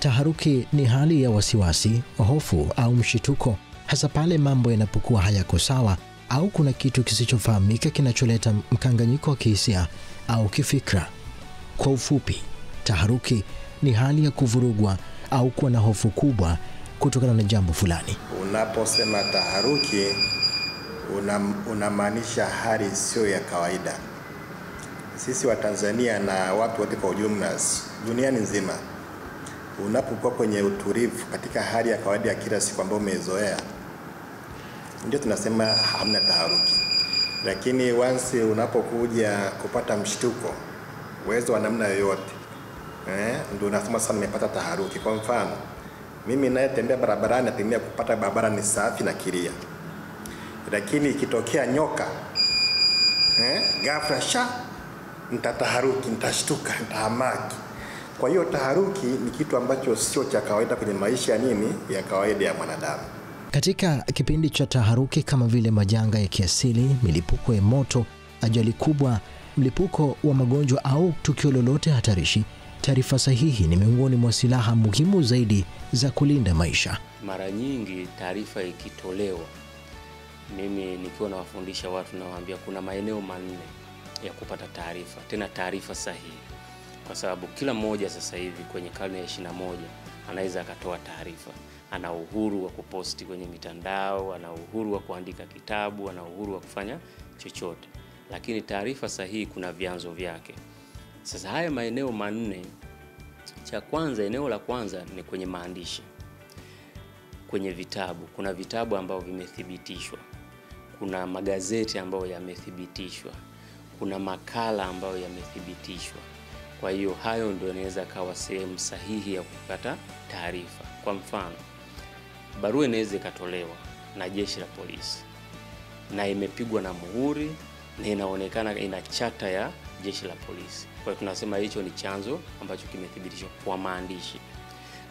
Taharuki ni hali ya wasiwasi, hofu au mshituko, hasa pale mambo yanapokuwa hayako sawa au kuna kitu kisichofahamika kinacholeta mkanganyiko wa kihisia au kifikra. Kwa ufupi, taharuki ni hali ya kuvurugwa au kuwa na hofu kubwa kutokana na jambo fulani. Unaposema taharuki, unamaanisha hali sio ya kawaida. Sisi wa Tanzania na watu wote kwa ujumla duniani nzima, unapokuwa kwenye utulivu katika hali ya kawaida ya kila siku ambayo umezoea, ndio tunasema hamna taharuki. Lakini once unapokuja kupata mshtuko, uwezo wa namna yoyote, ndio unasema sasa nimepata taharuki. Kwa mfano, mimi nayetembea barabarani natemea kupata barabara ni safi na kilia. Lakini ikitokea nyoka, ghafla nitataharuki, nitashtuka, nitahamaki. Kwa hiyo taharuki ni kitu ambacho sio cha kawaida kwenye maisha ya kawaida ya mwanadamu. Katika kipindi cha taharuki kama vile majanga ya kiasili, milipuko ya moto, ajali kubwa, mlipuko wa magonjwa au tukio lolote hatarishi, taarifa sahihi ni miongoni mwa silaha muhimu zaidi za kulinda maisha. Mara nyingi taarifa ikitolewa, mimi nikiwa nawafundisha watu nawaambia kuna maeneo manne ya kupata taarifa, tena taarifa sahihi. Kwa sababu kila mmoja sasa hivi kwenye karne ya 21 anaweza akatoa taarifa. Ana uhuru wa kuposti kwenye mitandao, ana uhuru wa kuandika kitabu, ana uhuru wa kufanya chochote. Lakini taarifa sahihi kuna vyanzo vyake. Sasa haya maeneo manne, eneo la kwanza ni kwenye maandishi. Kwenye vitabu, kuna vitabu ambavyo vimethibitishwa. Kuna magazeti ambayo yamethibitishwa. Kuna makala ambayo yamethibitishwa. Kwa hiyo hayo ndio inaweza kawa sehemu sahihi ya kupata taarifa. Kwa mfano, barua inaweza ikatolewa na jeshi la polisi na imepigwa na muhuri na inaonekana ina chata ya jeshi la polisi. Kwa hiyo tunasema hicho ni chanzo ambacho kimethibitishwa kwa maandishi.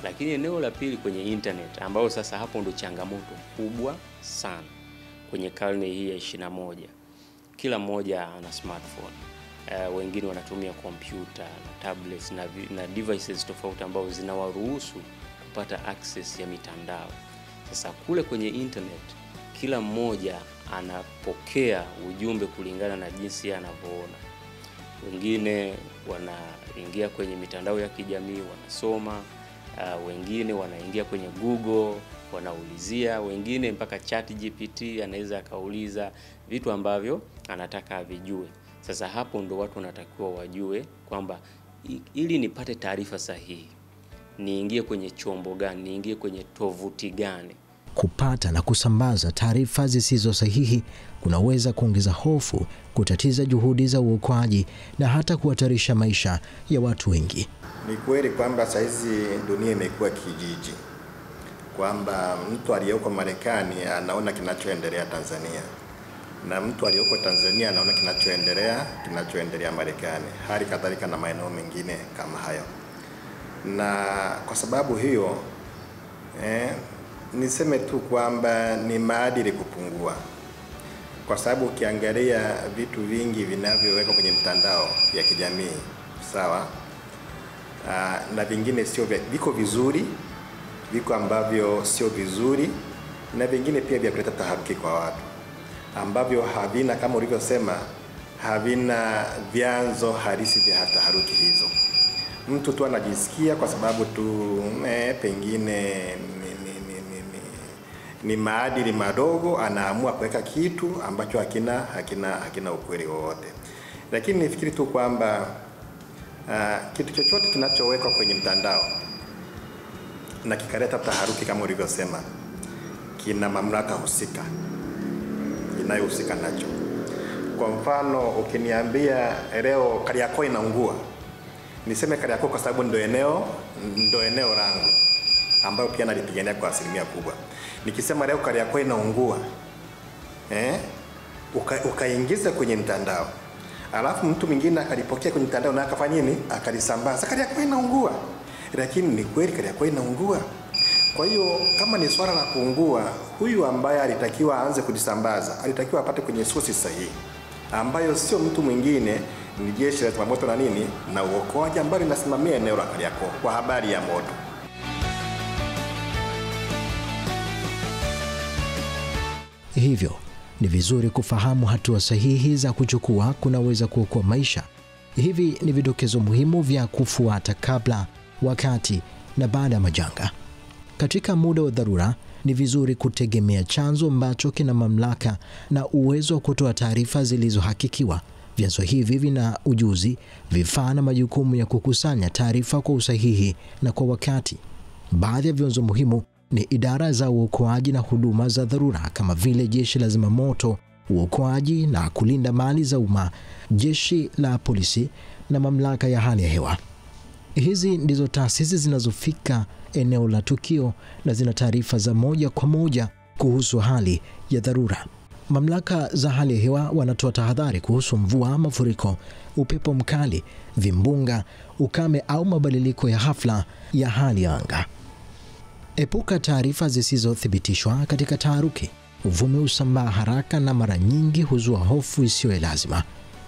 Lakini eneo la pili kwenye internet, ambao sasa hapo ndo changamoto kubwa sana kwenye karne hii ya 21. Kila mmoja ana smartphone. Wengine wanatumia kompyuta na tablets na devices tofauti ambao zinawaruhusu kupata access ya mitandao. Sasa kule kwenye internet, kila mmoja anapokea ujumbe kulingana na jinsi anavyoona. Wengine wanaingia kwenye mitandao ya kijamii wanasoma, wengine wanaingia kwenye Google wanaulizia, wengine mpaka ChatGPT anaweza akauliza vitu ambavyo anataka avijue. Sasa hapo ndo watu wanatakiwa wajue kwamba ili nipate taarifa sahihi, niingie kwenye chombo gani, niingie kwenye tovuti gani. Kupata na kusambaza taarifa zisizo sahihi kunaweza kuongeza hofu, kutatiza juhudi za uokoaji na hata kuhatarisha maisha ya watu wengi. Ni kweli kwamba saizi dunia imekuwa kijiji, kwamba mtu aliyeko Marekani anaona kinachoendelea Tanzania na mtu aliyeko Tanzania anaona kinachoendelea Marekani, hali kadhalika na maeneo mengine kama hayo. Na kwa sababu hiyo niseme tu kwamba ni maadili kupungua, kwa sababu ukiangalia vitu vingi vinavyowekwa kwenye mtandao ya kijamii, sawa, na vingine sio viko vizuri, viko ambavyo sio vizuri, na vingine pia vya kuleta taharuki kwa watu ambavyo havina, kama ulivyosema, havina vyanzo halisi vya taharuki hizo. Mtu tu anajisikia kwa sababu tu pengine ni maadili madogo, anaamua kuweka kitu ambacho hakina ukweli wowote. Lakini nifikiri tu kwamba kitu chochote kinachowekwa kwenye mtandao na kikaleta taharuki kama ulivyosema, kina mamlaka husika inayohusika nacho. Kwa mfano, ukiniambia leo Kariakoo inaungua, niseme Kariakoo kwa sababu ndio eneo langu ambayo pia nalipigania kwa asilimia kubwa. Nikisema leo Kariakoo inaungua, ukaingiza kwenye mtandao, alafu mtu mwingine akalipokea kwenye mtandao na akafanya nini? Akalisambaza, Kariakoo inaungua. Lakini ni kweli Kariakoo inaungua. Kwa hiyo kama ni swala la kuungua, huyu ambaye alitakiwa aanze kulisambaza, alitakiwa apate kwenye source sahihi, ambayo sio mtu mwingine, ni jeshi la zimamoto na uokoaji ambalo linasimamia eneo la Kariakoo kwa habari ya moto. Hivyo ni vizuri kufahamu hatua sahihi za kuchukua kunaweza kuokoa maisha. Hivi ni vidokezo muhimu vya kufuata kabla, wakati na baada ya majanga. Katika muda wa dharura, ni vizuri kutegemea chanzo ambacho kina mamlaka na uwezo wa kutoa taarifa zilizohakikiwa. Vyanzo hivi vina ujuzi, vifaa na majukumu ya kukusanya taarifa kwa usahihi na kwa wakati. Baadhi ya vyanzo muhimu ni idara za uokoaji na huduma za dharura kama vile jeshi la zimamoto, uokoaji na kulinda mali za umma, jeshi la polisi na mamlaka ya hali ya hewa. Hizi ndizo taasisi zinazofika eneo la tukio na zina taarifa za moja kwa moja kuhusu hali ya dharura. Mamlaka za hali ya hewa wanatoa tahadhari kuhusu mvua, mafuriko, upepo mkali, vimbunga, ukame au mabadiliko ya ghafla ya hali ya anga. Epuka taarifa zisizothibitishwa katika taharuki. Uvumi husambaa haraka na mara nyingi huzua hofu isiyo lazima.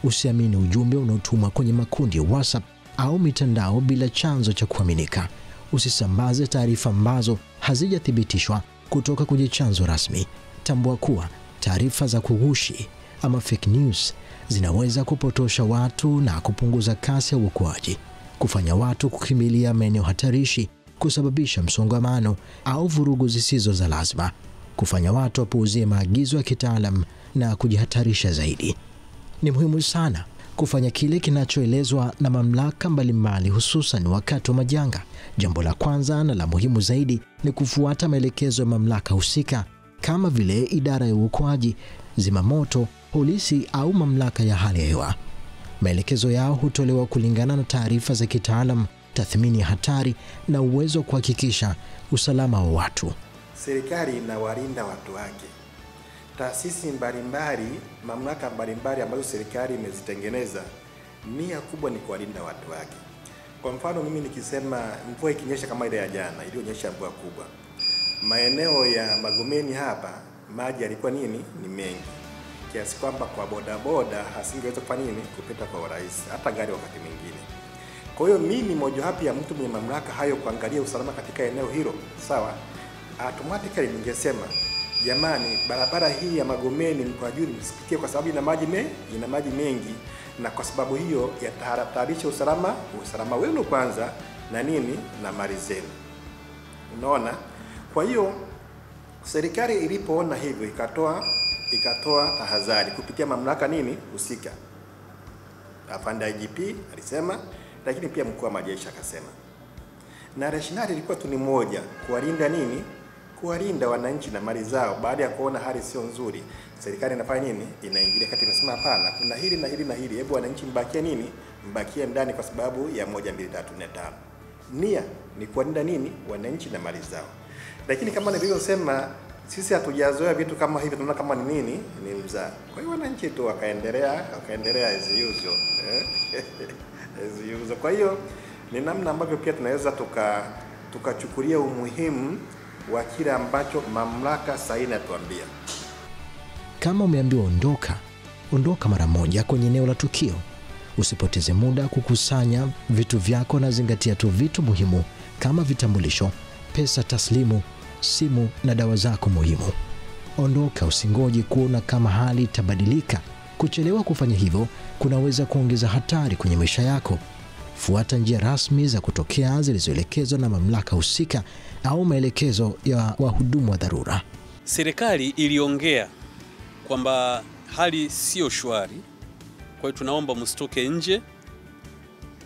Usiamini ujumbe unaotumwa kwenye makundi ya WhatsApp au mitandao bila chanzo cha kuaminika. Usisambaze taarifa ambazo hazijathibitishwa kutoka kwenye chanzo rasmi. Tambua kuwa taarifa za kughushi ama fake news zinaweza kupotosha watu na kupunguza kasi ya uokoaji, kufanya watu kukimbilia maeneo hatarishi, kusababisha msongamano au vurugu zisizo za lazima, kufanya watu wapuuzie maagizo ya kitaalamu na kujihatarisha zaidi. Ni muhimu sana kufanya kile kinachoelezwa na mamlaka mbalimbali, hususan wakati wa majanga. Jambo la kwanza na la muhimu zaidi ni kufuata maelekezo ya mamlaka husika kama vile idara ya uokoaji, zimamoto, polisi au mamlaka ya hali ya hewa. Maelekezo yao hutolewa kulingana na taarifa za kitaalamu, tathmini ya hatari na uwezo wa kuhakikisha usalama wa watu. Serikali inawalinda watu wake. Taasisi mbalimbali, mamlaka mbalimbali ambazo serikali imezitengeneza, nia kubwa ni kuwalinda watu wake. Kwa mfano mimi nikisema mvua ikinyesha kama ile ya jana, ilionyesha mvua kubwa, maeneo ya Magomeni hapa maji yalikuwa ni mengi, kiasi kwamba kwa bodaboda hasingeweza kufanya kupita kwa urahisi, hata gari wakati mwingine. Kwa hiyo mimi mojawapo ya mtu mwenye mamlaka hayo kuangalia usalama katika eneo hilo, sawa, automatically ningesema jamani, barabara hii ya Magomeni kwa juu msipitie kwa sababu ina maji mengi, na kwa sababu hiyo yatahatarisha usalama wenu kwanza na mali zenu. Unaona? Kwa hiyo serikali ilipoona hivyo ikatoa tahadhari kupitia mamlaka husika. Afande IGP alisema, lakini pia mkuu wa majeshi akasema. Na rationale ilikuwa tu ni moja, kuwalinda wananchi na mali zao. Baada ya kuona hali sio nzuri, serikali inafanya inaingilia kati, inasema hapana, kuna hili na hili na hili, hebu wananchi mbakie ndani kwa sababu ya 1 2 3 4 5. Nia ni kuwalinda wananchi na mali zao. Lakini kama nilivyosema, sisi hatujazoea vitu kama hivi, tunaona kama ni mzaa. Kwa hiyo wananchi tu wakaendelea as usual. As usual. Kwa hiyo ni namna ambavyo pia tunaweza tukachukulia umuhimu wa kile ambacho mamlaka sahihi inatuambia. Kama umeambiwa ondoka mara moja kwenye eneo la tukio. Usipoteze muda kukusanya vitu vyako, na zingatia tu vitu muhimu kama vitambulisho, pesa taslimu, simu na dawa zako muhimu. Ondoka, usingoje kuona kama hali itabadilika. Kuchelewa kufanya hivyo kunaweza kuongeza hatari kwenye maisha yako. Fuata njia rasmi za kutokea zilizoelekezwa na mamlaka husika au maelekezo ya wahudumu wa dharura. Serikali iliongea kwamba hali sio shwari, kwa hiyo tunaomba msitoke nje.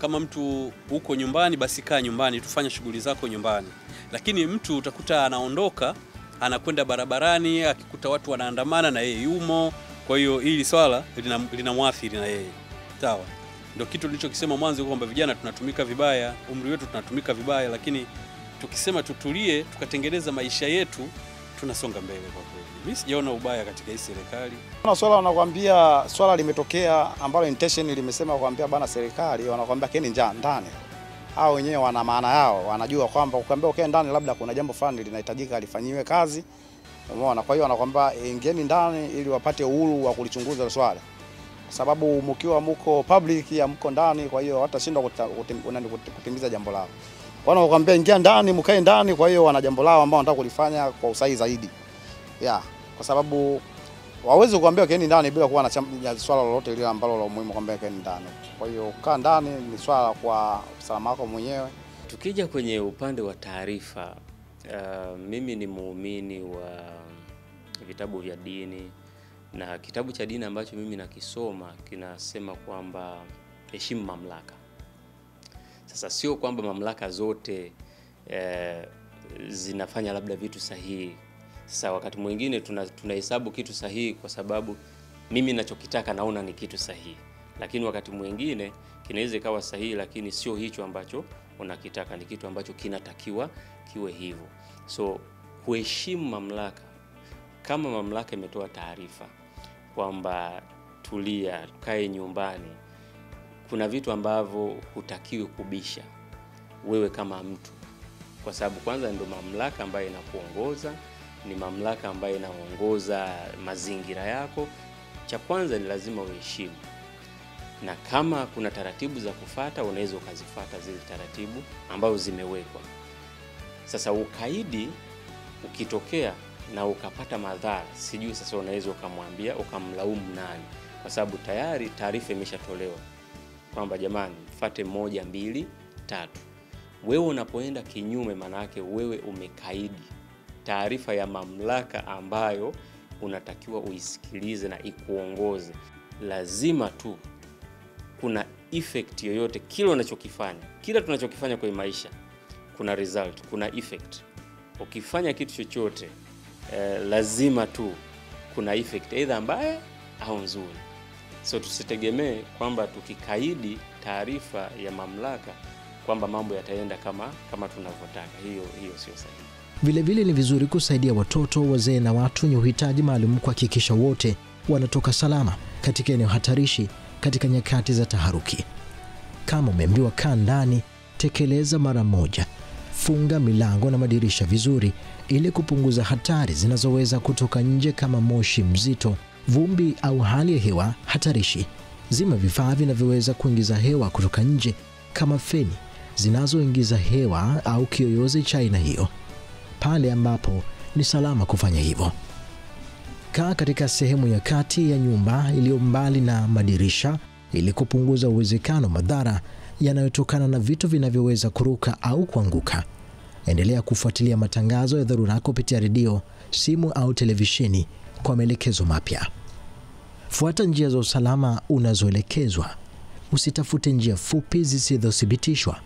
Kama mtu uko nyumbani, basi kaa nyumbani, tufanye shughuli zako nyumbani. Lakini mtu utakuta anaondoka, anakwenda barabarani, akikuta watu wanaandamana na yeye yumo. Kwa hiyo hili swala linamwathiri na yeye. Sawa? Ndio kitu nilichokisema mwanzo kwamba vijana tunatumika vibaya, umri wetu tunatumika vibaya, lakini tukisema tutulie, tukatengeneza maisha yetu, tunasonga mbele kwa kweli. Mimi sijaona ubaya katika hii serikali. Kuna swala wanakuambia, swala limetokea ambalo intention limesema kuambia bana serikali, wanakuambia keni ndani. Hao wenyewe wana maana yao, wanajua kwamba ukiambia ukae ndani labda kuna jambo fulani linahitajika lifanyiwe kazi. Umeona? Kwa hiyo wanakuambia ingieni ndani ili wapate uhuru wa kulichunguza swala. Sababu mkiwa mko public ya mko ndani, kwa hiyo hata shindwa kutimiza jambo lao. Wanakuambia ingia ndani, mkae ndani, kwa hiyo wana jambo lao ambao wanataka kulifanya kwa usahihi zaidi. Kwa sababu waweze kukuambia kaeni ndani bila kuwa na swala lolote lile ambalo la muhimu kwamba kaeni ndani. Kwa hiyo kukaa ndani ni swala kwa usalama wako mwenyewe. Tukija kwenye upande wa taarifa, mimi ni muumini wa vitabu vya dini, na kitabu cha dini ambacho mimi nakisoma kinasema kwamba heshimu mamlaka. Sasa sio kwamba mamlaka zote zinafanya labda vitu sahihi. Sasa wakati mwingine tunahesabu kitu sahihi kwa sababu mimi ninachokitaka naona ni kitu sahihi, lakini wakati mwingine kinaweza ikawa sahihi lakini sio hicho ambacho unakitaka, ni kitu ambacho kinatakiwa kiwe hivyo. So kuheshimu mamlaka, kama mamlaka imetoa taarifa kwamba tulia, kae nyumbani, kuna vitu ambavyo hutakiwi kubisha wewe kama mtu, kwa sababu kwanza ndio mamlaka ambayo inakuongoza, ni mamlaka ambayo inaongoza mazingira yako. Cha kwanza ni lazima uheshimu, na kama kuna taratibu za kufuata unaweza ukazifuata zile taratibu ambazo zimewekwa. Sasa ukaidi ukitokea na ukapata madhara, sijui sasa unaweza ukamwambia, ukamlaumu nani? Kwa sababu tayari taarifa imeshatolewa kwamba jamani, fuate 1 2 3. Wewe unapoenda kinyume, manake wewe umekaidi taarifa ya mamlaka ambayo unatakiwa uisikilize na ikuongoze. Lazima tu kuna effect yoyote kile unachokifanya. Kila tunachokifanya kwenye maisha kuna result, kuna effect. Ukifanya kitu chochote lazima tu kuna effect, either mbaya au nzuri. So tusitegemee kwamba tukikaidi taarifa ya mamlaka kwamba mambo yataenda kama tunavyotaka. Hiyo sio sahihi. Vile ni vizuri kusaidia watoto, wazee na watu wenye uhitaji maalum kuhakikisha wote wanatoka salama katika eneo hatarishi katika nyakati za taharuki. Kama umeambiwa kaa ndani, tekeleza mara moja. Funga milango na madirisha vizuri ili kupunguza hatari zinazoweza kutoka nje kama moshi mzito, vumbi au hali ya hewa hatarishi. Zima vifaa vinavyoweza kuingiza hewa kutoka nje kama feni zinazoingiza hewa au kiyoyozi cha aina hiyo pale ambapo ni salama kufanya hivyo. Kaa katika sehemu ya kati ya nyumba iliyo mbali na madirisha ili kupunguza uwezekano madhara yanayotokana na vitu vinavyoweza kuruka au kuanguka. Endelea kufuatilia matangazo ya dharura kupitia redio, simu au televisheni kwa maelekezo mapya. Fuata njia za usalama unazoelekezwa. Usitafute njia fupi zisizothibitishwa.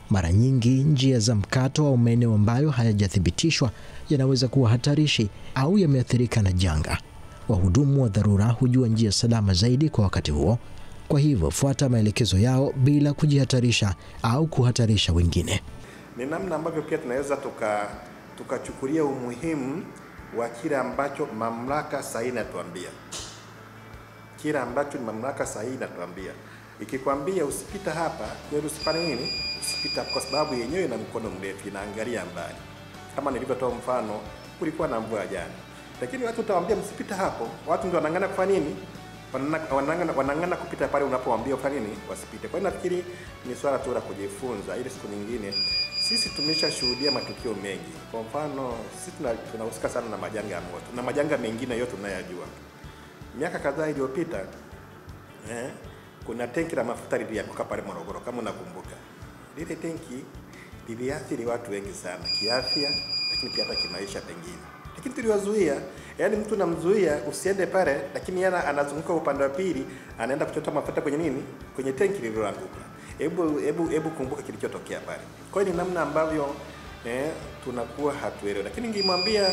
Mara nyingi njia za mkato au maeneo ambayo hayajathibitishwa yanaweza kuwa hatarishi au yameathirika na janga. Wahudumu wa dharura hujua njia salama zaidi kwa wakati huo. Kwa hivyo fuata maelekezo yao bila kujihatarisha au kuhatarisha wengine. Ni namna ambavyo pia tunaweza tukachukulia umuhimu wa kile ambacho mamlaka sahihi inatuambia. Kile ambacho mamlaka sahihi inatuambia. Ikikwambia usipita hapa, wewe usifanye nini? Usipita, kwa sababu yenyewe ina mkono mrefu, inaangalia mbali. Kama nilivyotoa mfano, kulikuwa na mvua jana. Lakini watu utawaambia msipita hapo, watu ndio wanang'ana kufanya nini? Wanang'ana kupita pale unapowaambia ufanye nini? Wasipite. Kwa hiyo nafikiri ni swala tu la kujifunza ili siku nyingine. Sisi tumeshashuhudia matukio mengi. Kwa mfano, sisi tunahusika sana na majanga ya moto na majanga mengine yote tunayojua. Miaka kadhaa iliyopita kuna tenki la mafuta lilianguka pale Morogoro, kama unakumbuka. Lile tenki liliathiri watu wengi sana kiafya, lakini pia hata kimaisha pengine. Lakini tuliwazuia, yaani mtu namzuia usiende pale, lakini yana anazunguka upande wa pili, anaenda kuchota mafuta kwenye nini? Kwenye tenki lililoanguka. Hebu kumbuka kilichotokea pale. Kwa hiyo ni namna ambavyo tunakuwa hatuelewi. Lakini ningemwambia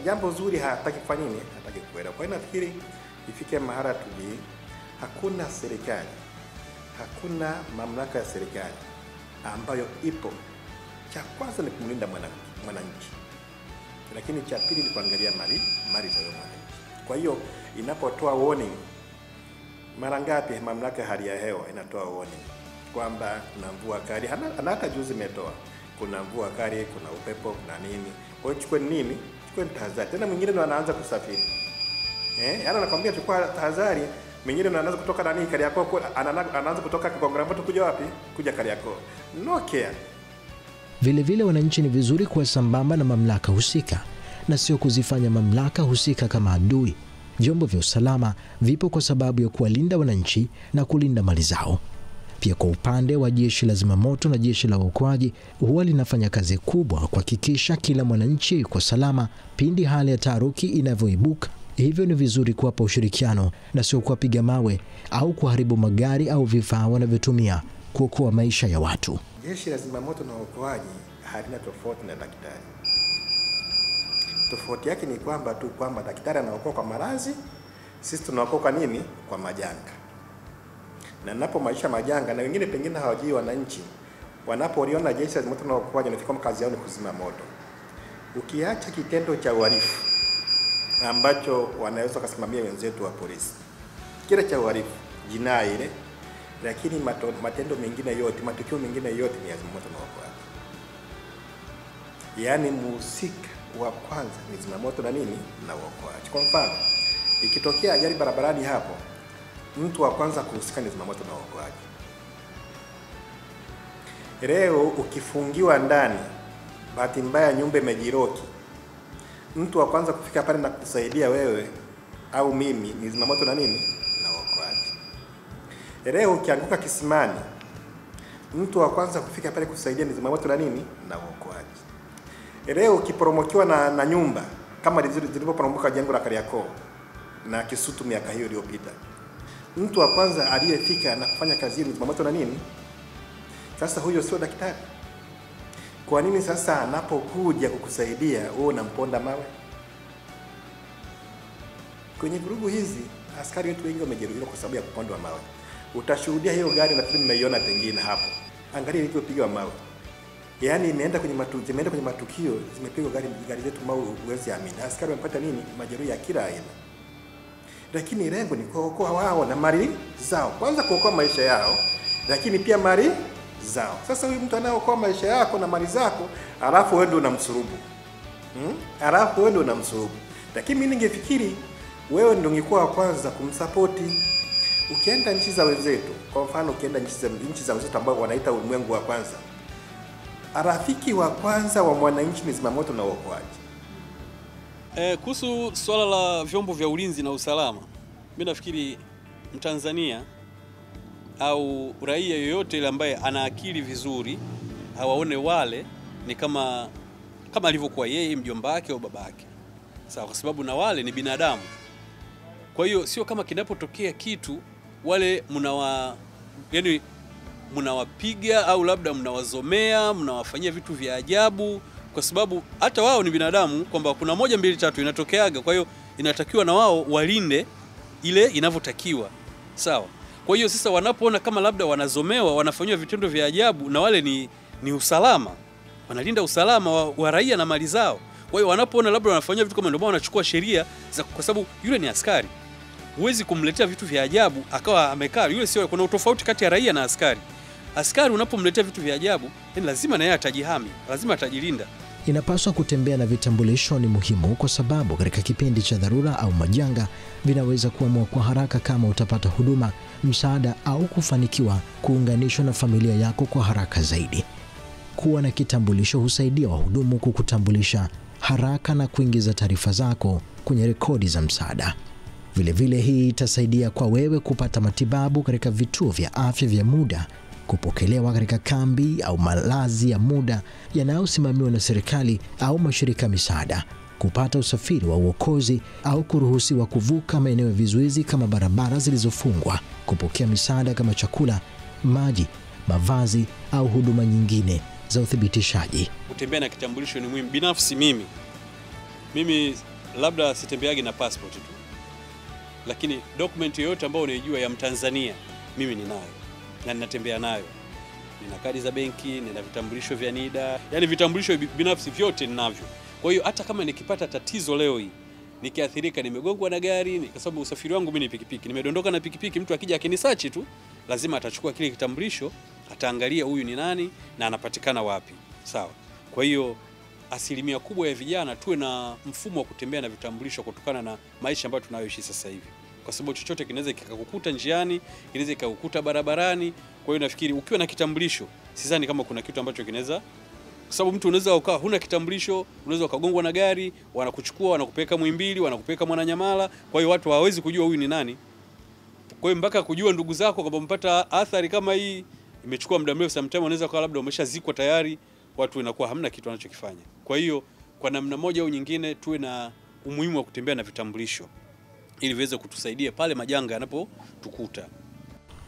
jambo zuri hataki kufanya nini? Hataki kuelewa. Kwa hiyo nafikiri ifike mahali hakuna serikali, hakuna mamlaka ya serikali ambayo ipo. Cha kwanza ni kumlinda mwananchi. Lakini cha pili ni kuangalia mali za mwananchi. Kwa hiyo inapotoa warning, mara ngapi mamlaka ya hali ya hewa inatoa warning kwamba kuna mvua kali, hata juzi imetoa kuna mvua kali, kuna upepo, kuna nini. Kwa hiyo chukue nini? Chukue tahadhari. Tena mwingine ndo anaanza kusafiri. Yana nakwambia chukua tahadhari, mwingine ndo anaanza kutoka nani Kariakoo, anaanza kutoka Kigongora kuja wapi? Kuja Kariakoo. No care. Vile wananchi ni vizuri kuwa sambamba na mamlaka husika na sio kuzifanya mamlaka husika kama adui. Vyombo vya usalama vipo kwa sababu ya kuwalinda wananchi na kulinda mali zao. Pia kwa upande wa jeshi la zimamoto na jeshi la uokoaji, huwa linafanya kazi kubwa kuhakikisha kila mwananchi yuko salama pindi hali ya taharuki inavyoibuka. Hivyo ni vizuri kuwapa ushirikiano na sio kuwapiga mawe au kuharibu magari au vifaa wanavyotumia kuokoa maisha ya watu. Jeshi la zimamoto na uokoaji halina tofauti na daktari. Tofauti yake ni kwamba daktari anaokoa kwa maradhi, sisi tunaokoa kwa nini? Kwa majanga. Na napo maisha majanga, na wengine pengine hawajui wananchi, wanapoliona jeshi la zimamoto na uokoaji wanafikiri kazi yao ni kuzima moto. Ukiacha kitendo cha uhalifu ambacho wanaweza kusimamia wenzetu wa polisi, kile cha uhalifu, jinai ile, lakini matendo mengine yote, matukio mengine yote ni ya zimamoto na uokoaji. Yaani mhusika wa kwanza ni zimamoto na nini? Na uokoaji. Kwa mfano, ikitokea ajali barabarani hapo, mtu wa kwanza kuhusika ni zimamoto na uokoaji. Leo ukifungiwa ndani, bahati mbaya nyumba imejiroki, mtu wa kwanza kufika pale na kusaidia wewe au mimi ni zimamoto na nini? Na uokoaji. Leo ukianguka kisimani, mtu wa kwanza kufika pale kusaidia ni zimamoto na nini? Na uokoaji. Leo ukiporomokiwa na nyumba kama zilipoporomoka jengo la Kariakoo na Kisutu miaka hiyo iliyopita, mtu wa kwanza aliyefika na kufanya kazi ni zimamoto na nini? Sasa huyo sio daktari. Kwa nini sasa anapokuja kukusaidia wewe unamponda mawe? Kwenye vurugu hizi askari wetu wengi wamejeruhiwa kwa sababu ya kupondwa mawe. Utashuhudia hiyo gari na film mmeiona pengine hapo. Angalia ilipopigwa mawe. Yaani imeenda kwenye matukio, zimepigwa gari zetu mawe, uwezi amini. Askari wamepata nini? Majeruhi ya kila aina. Lakini lengo ni kuokoa wao na mali zao. Kwanza kuokoa maisha yao, lakini pia mali zao. Sasa huyu mtu anayeokoa maisha yako na mali zako, alafu wewe ndio unamsurubu. Alafu wewe ndio unamsurubu. Lakini mimi ningefikiri wewe ndio ungekuwa wa kwanza kumsapoti. Ukienda nchi za wenzetu, kwa mfano ukienda nchi za wenzetu ambao wanaita ulimwengu wa kwanza, rafiki wa kwanza wa mwananchi ni zimamoto na uokoaji. Kuhusu swala la vyombo vya ulinzi na usalama, mimi nafikiri Mtanzania au raia yoyote ile ambaye ana akili vizuri hawaone wale ni kama alivyokuwa yeye, mjomba wake au baba yake. Sawa, kwa sababu na wale ni binadamu. Kwa hiyo sio kama kinapotokea kitu wale mnawapiga au labda mnawazomea, mnawafanyia vitu vya ajabu, kwa sababu hata wao ni binadamu, kwamba kuna 1 2 3 inatokeaga. Kwa hiyo inatakiwa na wao walinde ile inavyotakiwa. Sawa. Kwa hiyo sasa wanapoona kama labda wanazomewa, wanafanywa vitendo vya ajabu, na wale ni usalama, wanalinda usalama wa raia na mali zao. Kwa hiyo wanapoona labda wanafanywa vitu kama, ndio maana wanachukua sheria, kwa sababu yule ni askari. Huwezi kumletea vitu vya ajabu akawa amekaa. Yule sio, kuna utofauti kati ya raia na askari. Askari unapomletea vitu vya ajabu, lazima na yeye atajihami, lazima atajilinda. Inapaswa kutembea na vitambulisho ni muhimu, kwa sababu katika kipindi cha dharura au majanga vinaweza kuamua kwa haraka kama utapata huduma, msaada au kufanikiwa kuunganishwa na familia yako kwa haraka zaidi. Kuwa na kitambulisho husaidia wahudumu kukutambulisha haraka na kuingiza taarifa zako kwenye rekodi za msaada. Vile hii itasaidia kwa wewe kupata matibabu katika vituo vya afya vya muda, kupokelewa katika kambi au malazi ya muda yanayosimamiwa na serikali au mashirika misaada, kupata usafiri wa uokozi au kuruhusiwa kuvuka maeneo ya vizuizi kama barabara zilizofungwa, kupokea misaada kama chakula, maji, mavazi au huduma nyingine za uthibitishaji. Kutembea na kitambulisho ni muhimu. Binafsi mimi labda sitembeagi na passport tu, lakini document yoyote ambayo unaijua ya Mtanzania mimi ninayo na ninatembea nayo. Nina kadi za benki, nina vitambulisho vya NIDA, yani vitambulisho binafsi vyote ninavyo. Kwa hiyo hata kama nikipata tatizo leo hii, nikiathirika, nimegongwa na gari, kwa sababu usafiri wangu mimi ni pikipiki, nimedondoka na pikipiki, mtu akija akinisearch tu lazima atachukua kile kitambulisho, ataangalia huyu ni nani na anapatikana wapi. Sawa. Kwa hiyo asilimia kubwa ya vijana tuwe na mfumo wa kutembea na vitambulisho kutokana na maisha ambayo tunayoishi sasa hivi. Kwa sababu chochote kinaweza kikakukuta njiani, kinaweza kikakukuta barabarani. Kwa hiyo nafikiri ukiwa na kitambulisho, sidhani kama kuna kitu ambacho kinaweza Kwa sababu mtu unaweza ukaa huna kitambulisho, unaweza ukagongwa na gari, wanakuchukua, wanakupeleka Muhimbili, wanakupeleka Mwananyamala, kwa hiyo watu hawawezi kujua huyu ni nani. Kwa hiyo mpaka kujua ndugu zako kama mpata athari kama hii imechukua muda mrefu, sometimes unaweza kwa labda umeshazikwa tayari, watu inakuwa hamna kitu wanachokifanya. Kwa hiyo kwa namna moja au nyingine tuwe na umuhimu wa kutembea na vitambulisho ili viweze kutusaidia pale majanga yanapotukuta.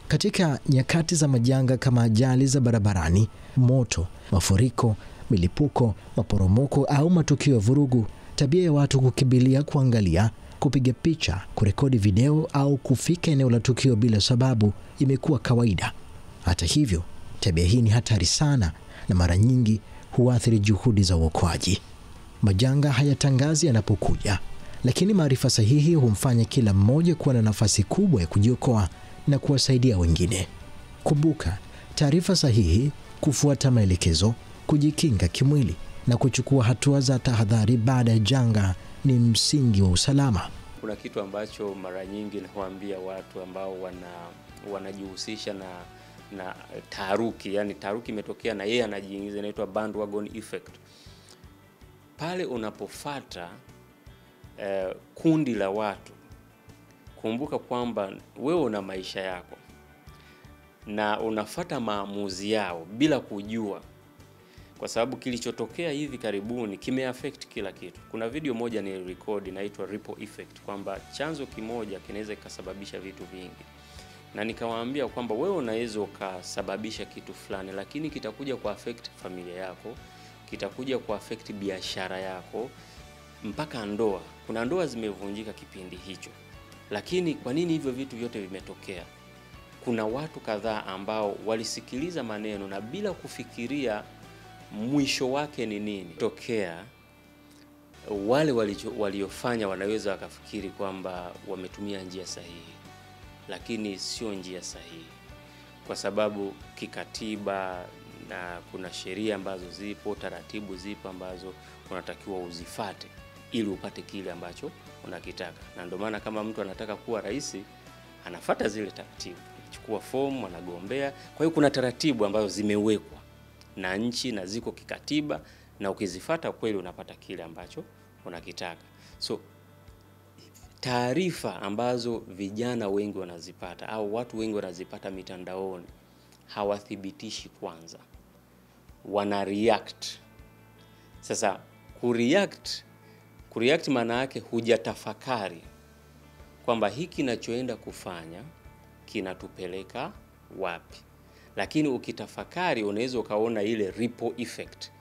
Katika nyakati za majanga kama ajali za barabarani, moto, mafuriko, milipuko, maporomoko au matukio ya vurugu, tabia ya watu kukimbilia kuangalia, kupiga picha, kurekodi video au kufika eneo la tukio bila sababu imekuwa kawaida. Hata hivyo, tabia hii ni hatari sana na mara nyingi huathiri juhudi za uokoaji. Majanga hayatangazi yanapokuja, lakini maarifa sahihi humfanya kila mmoja kuwa na nafasi kubwa ya kujiokoa na kuwasaidia wengine. Kumbuka, taarifa sahihi, kufuata maelekezo, kujikinga kimwili na kuchukua hatua za tahadhari baada ya janga ni msingi wa usalama. Kuna kitu ambacho mara nyingi nawaambia watu ambao wanajihusisha na taharuki, yani taharuki imetokea na yeye anajiingiza, inaitwa bandwagon effect. Pale unapofuata kundi la watu, kumbuka kwamba wewe una maisha yako na unafuata maamuzi yao bila kujua, kwa sababu kilichotokea hivi karibuni kimeaffect kila kitu. Kuna video moja ni record inaitwa ripple effect, kwamba chanzo kimoja kinaweza kikasababisha vitu vingi, na nikawaambia kwamba wewe unaweza ukasababisha kitu fulani, lakini kitakuja kuaffect familia yako, kitakuja kuaffect biashara yako, mpaka ndoa. Kuna ndoa zimevunjika kipindi hicho. Lakini kwa nini hivyo vitu vyote vimetokea? Kuna watu kadhaa ambao walisikiliza maneno na bila kufikiria mwisho wake ni nini tokea. Wale waliofanya wanaweza wakafikiri kwamba wametumia njia sahihi, lakini sio njia sahihi, kwa sababu kikatiba na kuna sheria ambazo zipo, taratibu zipo ambazo unatakiwa uzifate ili upate kile ambacho unakitaka. Na ndio maana kama mtu anataka kuwa rais, anafuata zile taratibu, anachukua fomu, anagombea. Kwa hiyo kuna taratibu ambazo zimewekwa na nchi na ziko kikatiba, na ukizifuata kweli unapata kile ambacho unakitaka. So taarifa ambazo vijana wengi wanazipata au watu wengi wanazipata mitandaoni, hawathibitishi kwanza, wana react. Sasa kureact maana yake hujatafakari kwamba hiki kinachoenda kufanya kinatupeleka wapi. Lakini ukitafakari unaweza ukaona ile ripple effect,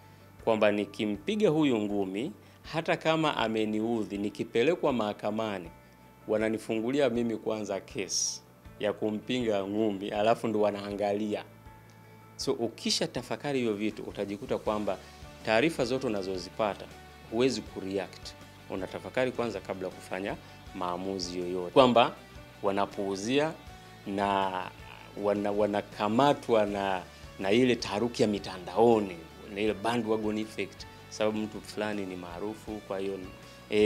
kwamba nikimpiga huyu ngumi, hata kama ameniudhi, nikipelekwa mahakamani wananifungulia mimi kwanza kesi ya kumpinga ngumi, alafu ndo wanaangalia. So ukisha tafakari hiyo vitu, utajikuta kwamba taarifa zote unazozipata huwezi kureact. Unatafakari kwanza kabla kufanya maamuzi yoyote, kwamba wanapuuzia na wanakamatwa na ile taharuki ya mitandaoni, na ile bandwagon effect, sababu mtu fulani ni maarufu, kwa hiyo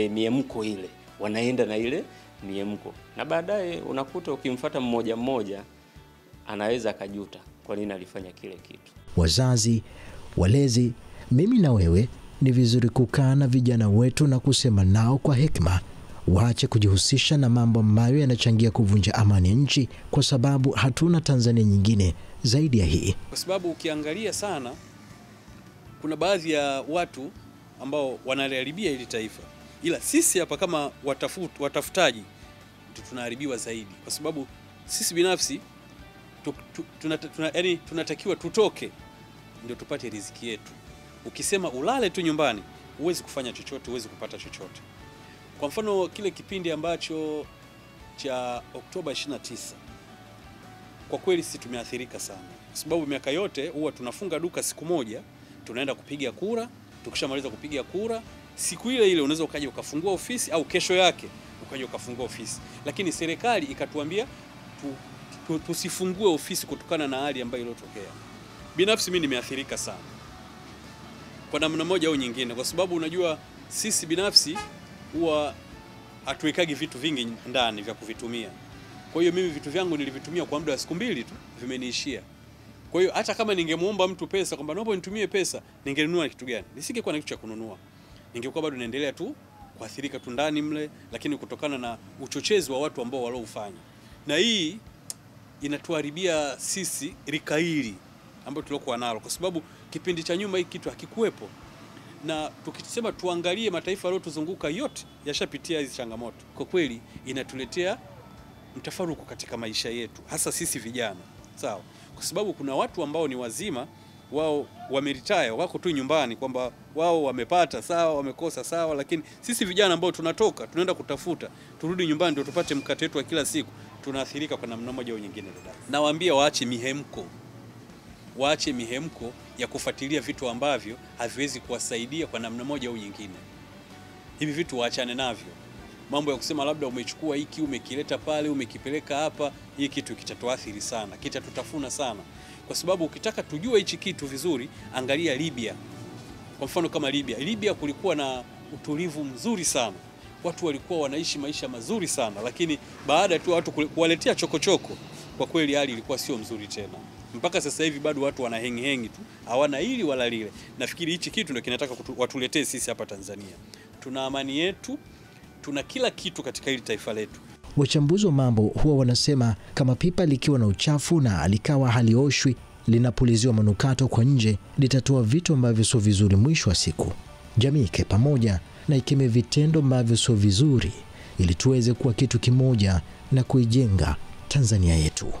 miemko ile wanaenda na ile miemko, na baadaye unakuta ukimfuata mmoja mmoja anaweza akajuta kwa nini alifanya kile kitu. Wazazi, walezi, mimi na wewe ni vizuri kukaa na vijana wetu na kusema nao kwa hekima, waache kujihusisha na mambo ambayo yanachangia kuvunja amani ya nchi, kwa sababu hatuna Tanzania nyingine zaidi ya hii. Kwa sababu ukiangalia sana, kuna baadhi ya watu ambao wanaliharibia hili taifa, ila sisi hapa kama watafutaji tunaharibiwa zaidi, kwa sababu sisi binafsi tunatakiwa tutoke ndio tupate riziki yetu. Ukisema ulale tu nyumbani, huwezi kufanya chochote, huwezi kupata chochote. Kwa mfano kile kipindi ambacho cha Oktoba 29, kwa kweli sisi tumeathirika sana, kwa sababu miaka yote huwa tunafunga duka siku moja, tunaenda kupiga kura. Tukishamaliza kupiga kura, siku ile ile unaweza ukaja ukafungua ofisi, au kesho yake ukaja ukafungua ofisi. Lakini serikali ikatuambia tusifungue ofisi kutokana na hali ambayo iliyotokea. Binafsi mimi nimeathirika sana kwa namna moja au nyingine, kwa sababu unajua sisi binafsi huwa hatuwekagi vitu vingi ndani vya kuvitumia. Kwa hiyo mimi vitu vyangu nilivitumia kwa muda wa siku 2 tu, vimeniishia. Kwa hiyo hata kama ningemuomba mtu pesa kwamba naomba nitumie pesa, ningenunua kitu gani? Nisingekuwa na kitu cha kununua. Ningekuwa bado naendelea tu kuathirika tu ndani mle, lakini kutokana na uchochezi wa watu ambao waloufanya. Na hii inatuharibia sisi rika hili ambalo tulokuwa nalo, kwa sababu kipindi cha nyuma hii kitu hakikuwepo. Na tukisema tuangalie mataifa yaliyotuzunguka yote yashapitia hizi changamoto, kwa kweli inatuletea mtafaruku katika maisha yetu, hasa sisi vijana. Sawa? Kwa sababu kuna watu ambao ni wazima, wao wameretire, wako tu nyumbani kwamba wao wamepata sawa, wamekosa sawa, lakini sisi vijana ambao tunatoka, tunaenda kutafuta, turudi nyumbani ndio tupate mkate wetu wa kila siku, tunaathirika kwa namna moja au nyingine. Nawaambia waache mihemko. Waache mihemko ya kufuatilia vitu ambavyo haviwezi kuwasaidia kwa namna moja au nyingine. Hivi vitu waachane navyo. Mambo ya kusema labda umechukua hiki umekileta pale umekipeleka hapa, hii kitu kitatuathiri sana, kitatutafuna sana. Kwa sababu ukitaka tujue hichi kitu vizuri, angalia Libya. Kwa mfano kama Libya kulikuwa na utulivu mzuri sana. Watu walikuwa wanaishi maisha mazuri sana, lakini baada tu watu kuwaletea chokochoko, kwa kweli hali ilikuwa sio mzuri tena. Mpaka sasa hivi bado watu wanahengi tu, hawana hili wala lile. Nafikiri hichi kitu ndio kinataka watuletee sisi hapa Tanzania. Tuna amani yetu, tuna kila kitu katika hili taifa letu. Wachambuzi wa mambo huwa wanasema kama pipa likiwa na uchafu na likawa halioshwi, linapuliziwa manukato kwa nje, litatoa vitu ambavyo sio vizuri mwisho wa siku. Jamii ike pamoja na ikeme vitendo ambavyo sio vizuri ili tuweze kuwa kitu kimoja na kuijenga Tanzania yetu.